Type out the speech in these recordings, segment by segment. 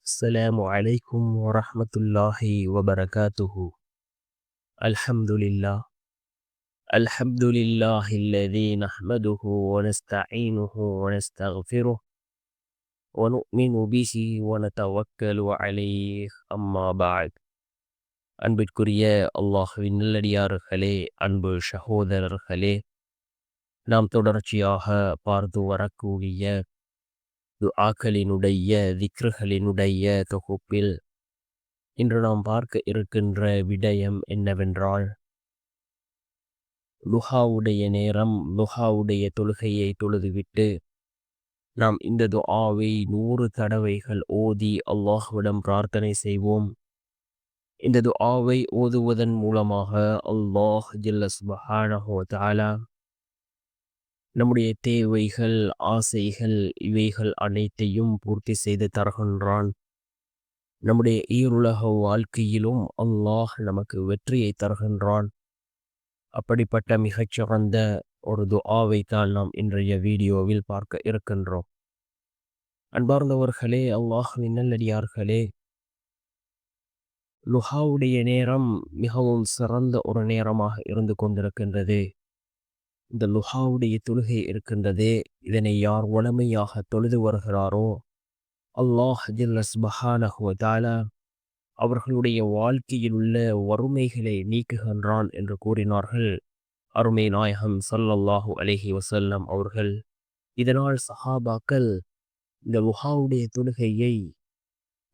السلام عليكم ورحمة الله وبركاته. الحمد لله. الحمد لله الذي نحمده ونستعينه ونستغفره ونؤمن به ونتوكل عليه أما بعد. அன்பிற்குரிய அல்லாஹ்வின் நல்லடியார்களே, அன்பு சகோதரர்களே, நாம் தொடர்ச்சியாக பார்த்து வரக்கூடிய துஆக்களினுடைய திக்ருகளினுடைய தொகுப்பில் இன்று நாம் பார்க்க இருக்கின்ற விடயம் என்னவென்றால், லுஹாவுடைய நேரம், லுஹாவுடைய தொழுகையை தொழுதுவிட்டு நாம் இந்த துஆவை 100 தடவைகள் ஓதி அல்லாஹ்விடம் பிரார்த்தனை செய்வோம். இந்த துஆவை ஓதுவதன் மூலமாக அல்லாஹ் ஜல்ல சுப்ஹானஹு வ தஆலா நம்முடைய தேவைகள், ஆசைகள் இவைகள் அனைத்தையும் பூர்த்தி செய்து தருகின்றான். நம்முடைய ஈருலக வாழ்க்கையிலும் அல்லாஹ் நமக்கு வெற்றியை தருகின்றான். அப்படிப்பட்ட மிகச்சிறந்த ஒரு துஆவை தான் நாம் இன்றைய வீடியோவில் பார்க்க இருக்கின்றோம். அன்பார்ந்தவர்களே, அல்லாஹ்வின் நல்லடியார்களே, லுஹாவுடைய நேரம் மிகவும் சிறந்த ஒரு நேரமாக இருந்து கொண்டிருக்கின்றது. இந்த லுஹாவுடைய தொழுகை இருக்கின்றதே, இதனை யார் வளமையாக தொழுது வருகிறாரோ அல்லாஹ் ஜல்ல சுப்ஹானஹு வ தஆலா அவர்களுடைய வாழ்க்கையில் உள்ள வறுமைகளை நீக்குகின்றான் என்று கூறினார்கள் அருமை நாயகம் ஸல்லல்லாஹு அலைஹி வஸல்லம் அவர்கள். இதனால் சஹாபாக்கள் இந்த லுஹாவுடைய தொழுகையை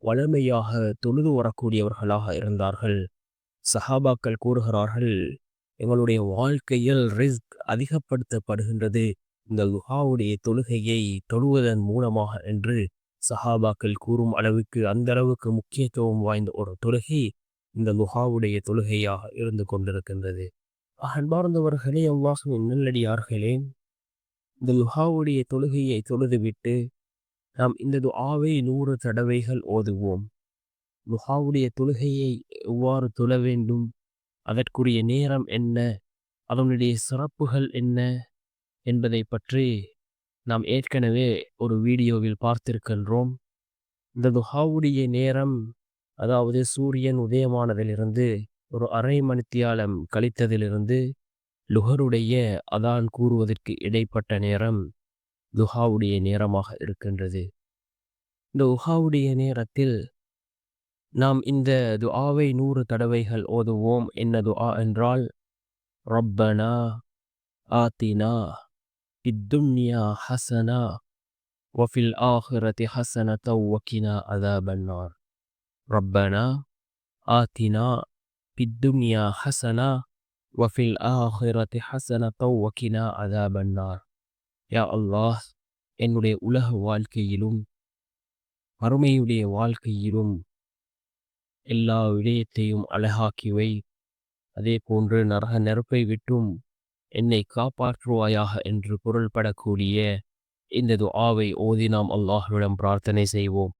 வளமையாக தொழுது வரக்கூடியவர்களாக இருந்தார்கள். சஹாபாக்கள் கூறுகிறார்கள், எங்களுடைய வாழ்க்கையில் ரிஸ்க் அதிகப்படுத்தப்படுகின்றது இந்த லுஹாவுடைய தொழுகையை தொழுவதன் மூலமாக என்று சஹாபாக்கள் கூறும் அளவுக்கு, அந்த அளவுக்கு முக்கியத்துவம் வாய்ந்த ஒரு தொழுகை இந்த லுஹாவுடைய தொழுகையாக இருந்து கொண்டிருக்கின்றது. அன்பார்ந்தவர்களே, அல்லாஹ்வின் நல்லடியார்களே, இந்த லுஹாவுடைய தொழுகையை தொழுதுவிட்டு நாம் இந்த துஆவை 100 தடவைகள் ஓதுவோம். லுஹாவுடைய தொழுகையை எவ்வாறு தொழ வேண்டும், அதற்குரிய நேரம் என்ன, அதனுடைய சிறப்புகள் என்ன என்பதை பற்றி நாம் ஏற்கனவே ஒரு வீடியோவில் பார்த்திருக்கின்றோம். இந்த துஹாவுடைய நேரம், அதாவது சூரியன் உதயமானதிலிருந்து ஒரு அரை மணித்தியாலம் கழித்ததிலிருந்து லுஹருடைய அதான் கூறுவதற்கு இடைப்பட்ட நேரம் துஹாவுடைய நேரமாக இருக்கின்றது. இந்த துஹாவுடைய நேரத்தில் நாம் இந்த துஆவை 100 தடவைகள் ஓதுவோம். என்ன துஆ என்றால், ரப்பனா ஆத்தினா ஃபித்துன்யா ஹஸனா வஃபில் ஆஹிரத்தி ஹஸனத்தவ் வகினா அஸாபன்னார். ரப்பனா ஆத்தினா ஃபித்துன்யா ஹஸனா வஃபில் ஆஹிரத்தி ஹஸனத்தவ் வகினா அஸாபன்னார். யா அல்லாஹ், என்னுடைய உலக வாழ்க்கையிலும் மறுமையுடைய வாழ்க்கையிலும் எல்லா விடயத்தையும் அழகாக்கிவை, அதே போன்று நரக நெருப்பை விட்டும் என்னை காப்பாற்றுவாயாக என்று பொருள்படக்கூடிய இந்த துஆவை ஓதி நாம் அல்லாஹ்விடம் பிரார்த்தனை செய்வோம்.